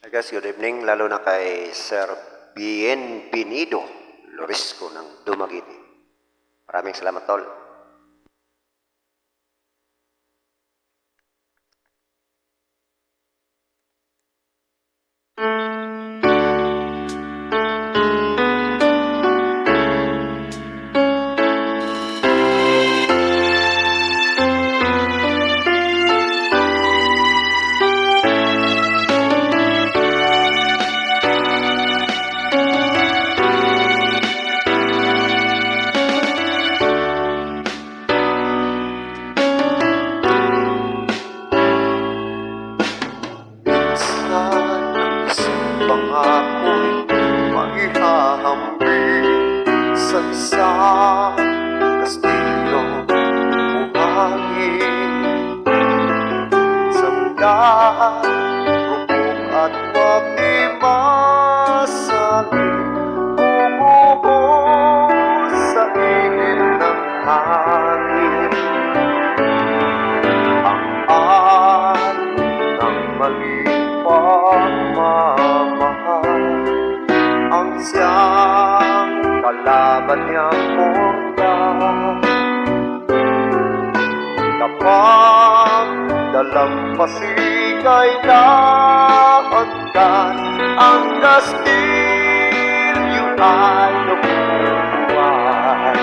Guys, good evening, lalo na kay Sir Bienvenido Lorisco ng Dumaguete. Maraming salamat, tol. Pangako'y maihahambing sa isang kastilo buhangin. Samdang rupok at wag di masalit, bumubuo sa init ng hangin. Ang ng maling pagmamahal ang siyang kalaban niyang portal. Kapag dalampasig ay daagkan, ang kastilyo ay nabubuhay.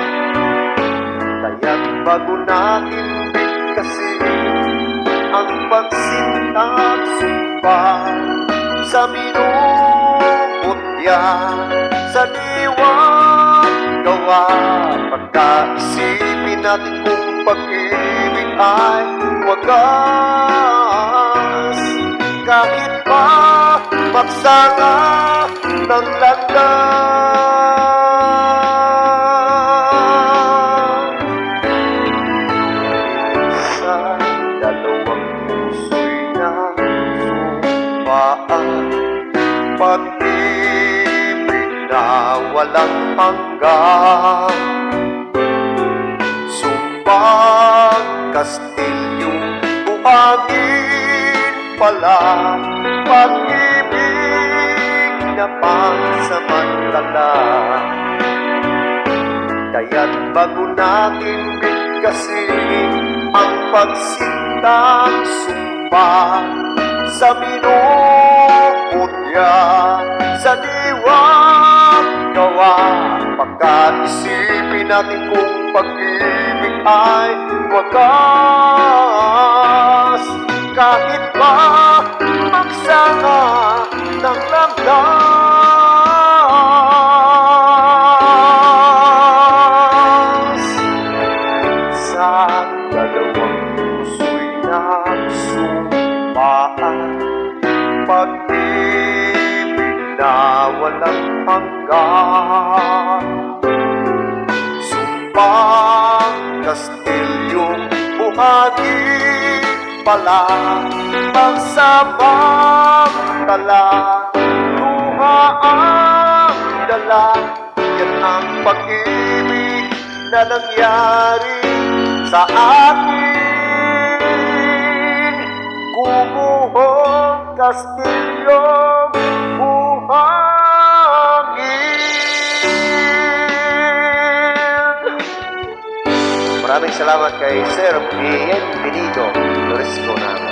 Kaya't bago natin bigkasin ang pagsintang sumpa sa minumutya, sa diwang gawa, pagkaisipin natin kung pag-ibig ay wagas. Kahit pa magsanga ng landas, sa dalawang puso'y nasumpaan, pag-ibig na walang hanggan. Sumpang kastilyong buhangin pala, pag-ibig na pansamantala. Kaya't bago natin bigkasin ang pagsintang sumpa sa minumutya, sa diwang gawa, pagkaisipin natin kung pag-ibig ay wagas. Kahit pa magsanga ng landas, sa dalawang puso'y nagsumpaan, pag-ibig na walang hanggan. Sumpang kastilyong buhangin pala, pagsamantala, luha ang dala. Yan ang pag-ibig na nangyari sa akin. Gumuhong kastilyong buhangin. Maraming salamat kay Sir Bienvenido Lorisco ng